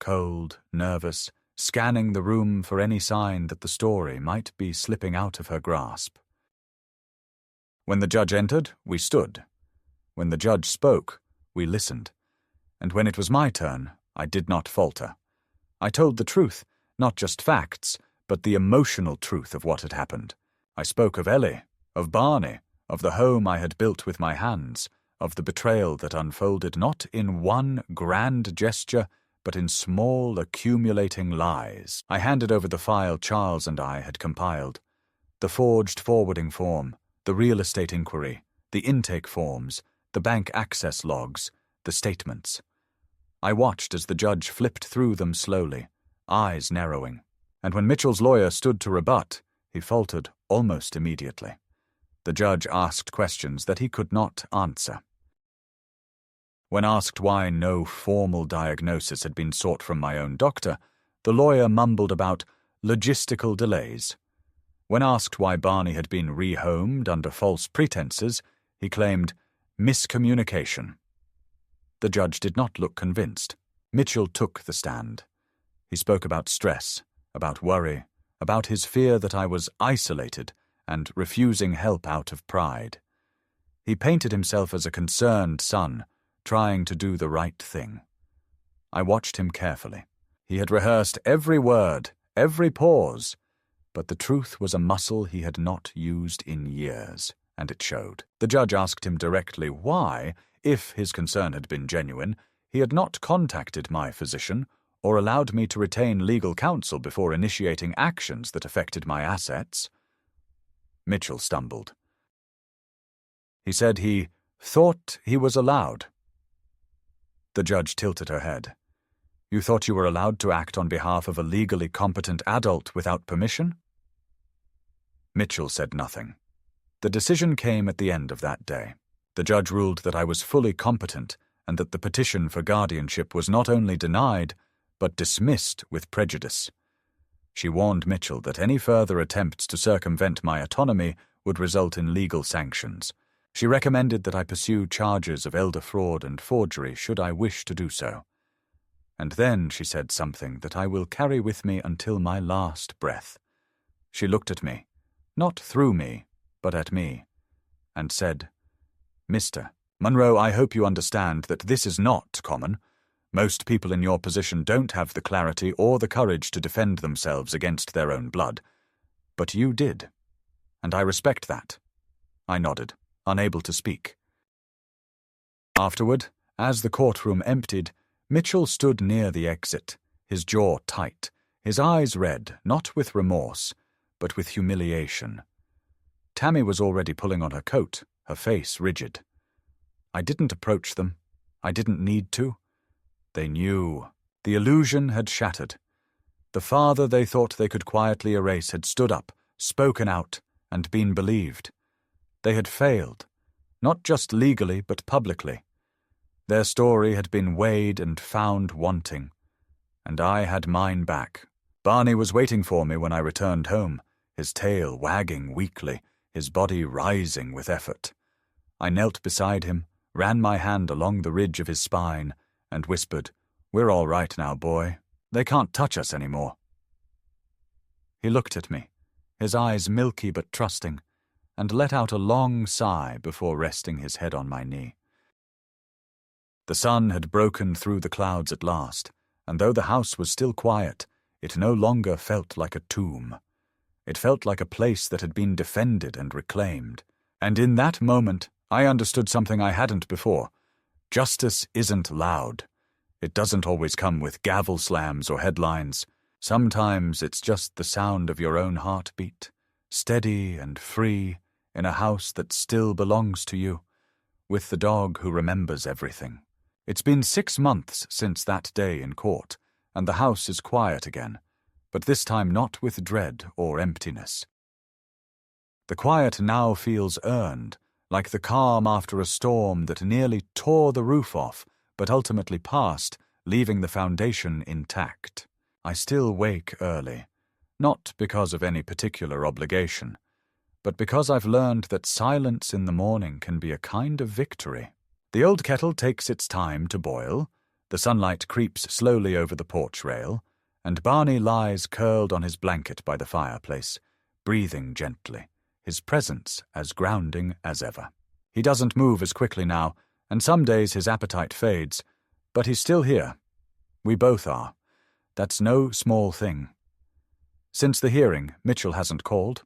cold, nervous, scanning the room for any sign that the story might be slipping out of her grasp. When the judge entered, we stood. When the judge spoke, we listened. And when it was my turn, I did not falter. I told the truth, not just facts, but the emotional truth of what had happened. I spoke of Ellie, of Barney, of the home I had built with my hands, of the betrayal that unfolded not in one grand gesture, but in small, accumulating lies. I handed over the file Charles and I had compiled. The forged forwarding form, the real estate inquiry, the intake forms, the bank access logs, the statements. I watched as the judge flipped through them slowly, eyes narrowing. And when Mitchell's lawyer stood to rebut, he faltered almost immediately. The judge asked questions that he could not answer. When asked why no formal diagnosis had been sought from my own doctor, the lawyer mumbled about logistical delays. When asked why Barney had been rehomed under false pretenses, he claimed miscommunication. The judge did not look convinced. Mitchell took the stand. He spoke about stress, about worry, about his fear that I was isolated and refusing help out of pride. He painted himself as a concerned son, trying to do the right thing. I watched him carefully. He had rehearsed every word, every pause, but the truth was a muscle he had not used in years, and it showed. The judge asked him directly why, if his concern had been genuine, he had not contacted my physician or allowed me to retain legal counsel before initiating actions that affected my assets. Mitchell stumbled. He said he thought he was allowed. The judge tilted her head. You thought you were allowed to act on behalf of a legally competent adult without permission? Mitchell said nothing. The decision came at the end of that day. The judge ruled that I was fully competent and that the petition for guardianship was not only denied, but dismissed with prejudice. She warned Mitchell that any further attempts to circumvent my autonomy would result in legal sanctions. She recommended that I pursue charges of elder fraud and forgery should I wish to do so. And then she said something that I will carry with me until my last breath. She looked at me, not through me, but at me, and said, Mr. Monroe, I hope you understand that this is not common. Most people in your position don't have the clarity or the courage to defend themselves against their own blood. But you did, and I respect that. I nodded, unable to speak. Afterward, as the courtroom emptied, Mitchell stood near the exit, his jaw tight, his eyes red, not with remorse, but with humiliation. Tammy was already pulling on her coat, her face rigid. I didn't approach them. I didn't need to. They knew. The illusion had shattered. The father they thought they could quietly erase had stood up, spoken out, and been believed. They had failed, not just legally but publicly. Their story had been weighed and found wanting, and I had mine back. Barney was waiting for me when I returned home, his tail wagging weakly, his body rising with effort. I knelt beside him, ran my hand along the ridge of his spine, and whispered, We're all right now, boy. They can't touch us anymore. He looked at me, his eyes milky but trusting, and let out a long sigh before resting his head on my knee. The sun had broken through the clouds at last, and though the house was still quiet, it no longer felt like a tomb. It felt like a place that had been defended and reclaimed. And in that moment, I understood something I hadn't before. Justice isn't loud. It doesn't always come with gavel slams or headlines. Sometimes it's just the sound of your own heartbeat, steady and free, in a house that still belongs to you, with the dog who remembers everything. It's been 6 months since that day in court, and the house is quiet again, but this time not with dread or emptiness. The quiet now feels earned, like the calm after a storm that nearly tore the roof off, but ultimately passed, leaving the foundation intact. I still wake early, not because of any particular obligation, but because I've learned that silence in the morning can be a kind of victory. The old kettle takes its time to boil, the sunlight creeps slowly over the porch rail, and Barney lies curled on his blanket by the fireplace, breathing gently, his presence as grounding as ever. He doesn't move as quickly now, and some days his appetite fades, but he's still here. We both are. That's no small thing. Since the hearing, Mitchell hasn't called.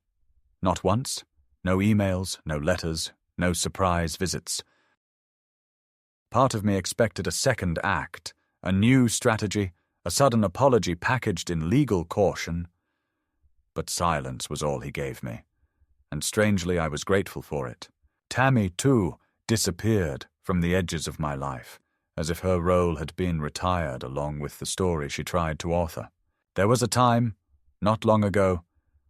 Not once. No emails, no letters, no surprise visits. Part of me expected a second act, a new strategy, a sudden apology packaged in legal caution. But silence was all he gave me, and strangely I was grateful for it. Tammy, too, disappeared from the edges of my life, as if her role had been retired along with the story she tried to author. There was a time, not long ago,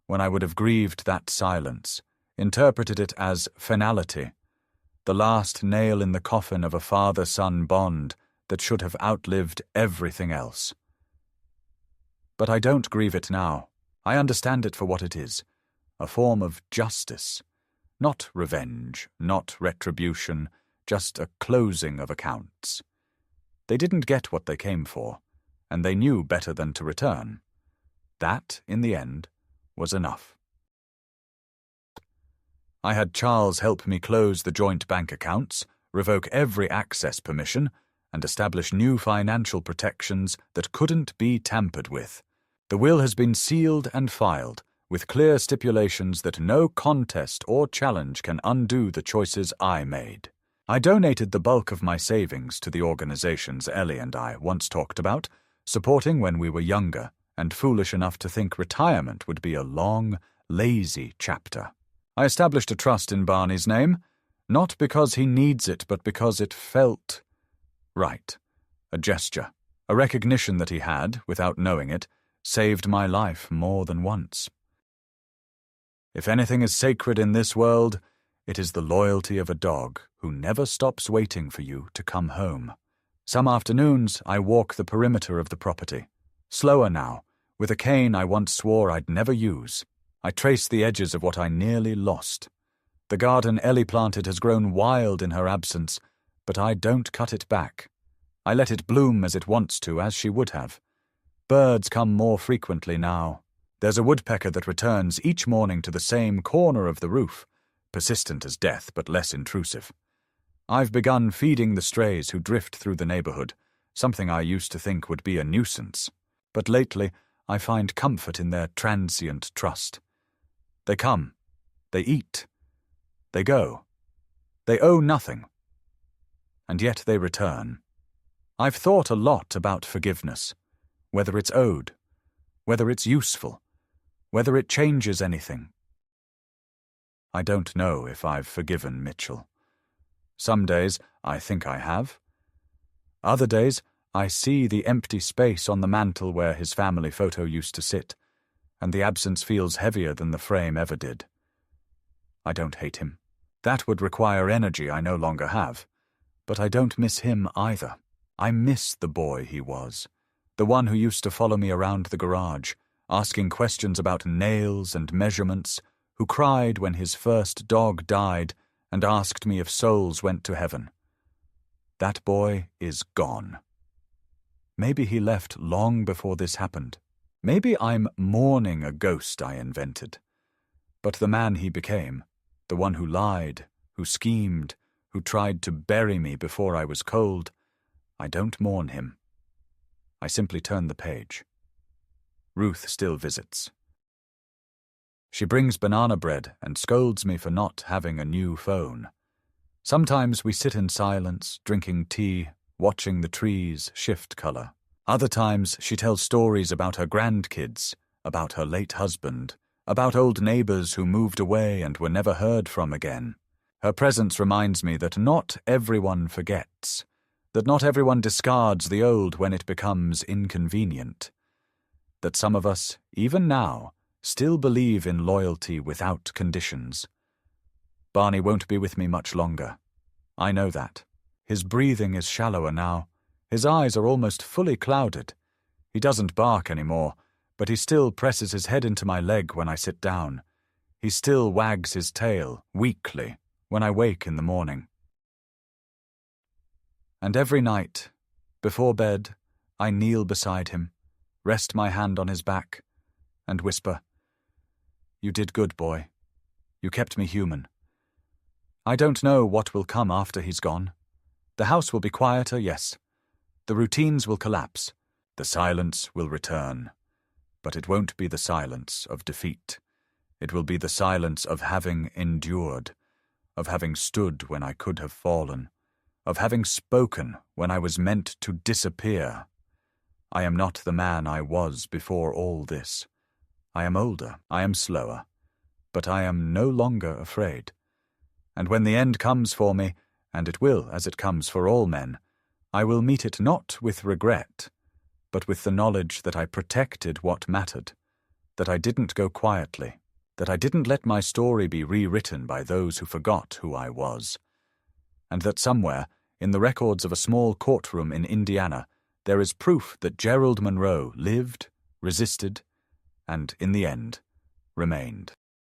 when I would have grieved that silence, interpreted it as finality, the last nail in the coffin of a father-son bond that should have outlived everything else. But I don't grieve it now. I understand it for what it is, a form of justice. Not revenge, not retribution, just a closing of accounts. They didn't get what they came for, and they knew better than to return. That, in the end, was enough. I had Charles help me close the joint bank accounts, revoke every access permission, and establish new financial protections that couldn't be tampered with. The will has been sealed and filed, with clear stipulations that no contest or challenge can undo the choices I made. I donated the bulk of my savings to the organizations Ellie and I once talked about, supporting when we were younger and foolish enough to think retirement would be a long, lazy chapter. I established a trust in Barney's name, not because he needs it, but because it felt right. A gesture, a recognition that he had, without knowing it, saved my life more than once. If anything is sacred in this world, it is the loyalty of a dog who never stops waiting for you to come home. Some afternoons I walk the perimeter of the property. Slower now, with a cane I once swore I'd never use. I trace the edges of what I nearly lost. The garden Ellie planted has grown wild in her absence, but I don't cut it back. I let it bloom as it wants to, as she would have. Birds come more frequently now. There's a woodpecker that returns each morning to the same corner of the roof, persistent as death but less intrusive. I've begun feeding the strays who drift through the neighborhood, something I used to think would be a nuisance. But lately I find comfort in their transient trust. They come, they eat, they go. They owe nothing. And yet they return. I've thought a lot about forgiveness, whether it's owed, whether it's useful, whether it changes anything. I don't know if I've forgiven Mitchell. Some days I think I have. Other days I see the empty space on the mantel where his family photo used to sit, and the absence feels heavier than the frame ever did. I don't hate him. That would require energy I no longer have. But I don't miss him either. I miss the boy he was, the one who used to follow me around the garage, asking questions about nails and measurements, who cried when his first dog died and asked me if souls went to heaven. That boy is gone. Maybe he left long before this happened. Maybe I'm mourning a ghost I invented. But the man he became, the one who lied, who schemed, who tried to bury me before I was cold, I don't mourn him. I simply turn the page. Ruth still visits. She brings banana bread and scolds me for not having a new phone. Sometimes we sit in silence, drinking tea, watching the trees shift color. Other times she tells stories about her grandkids, about her late husband, about old neighbors who moved away and were never heard from again. Her presence reminds me that not everyone forgets, that not everyone discards the old when it becomes inconvenient, that some of us, even now, still believe in loyalty without conditions. Barney won't be with me much longer. I know that. His breathing is shallower now. His eyes are almost fully clouded. He doesn't bark anymore, but he still presses his head into my leg when I sit down. He still wags his tail, weakly, when I wake in the morning. And every night, before bed, I kneel beside him, rest my hand on his back, and whisper, "You did good, boy. You kept me human." I don't know what will come after he's gone. The house will be quieter, yes. The routines will collapse. The silence will return. But it won't be the silence of defeat. It will be the silence of having endured, of having stood when I could have fallen, of having spoken when I was meant to disappear. I am not the man I was before all this. I am older, I am slower, but I am no longer afraid. And when the end comes for me, and it will as it comes for all men, I will meet it not with regret, but with the knowledge that I protected what mattered, that I didn't go quietly, that I didn't let my story be rewritten by those who forgot who I was, and that somewhere, in the records of a small courtroom in Indiana, there is proof that Gerald Monroe lived, resisted, and, in the end, remained.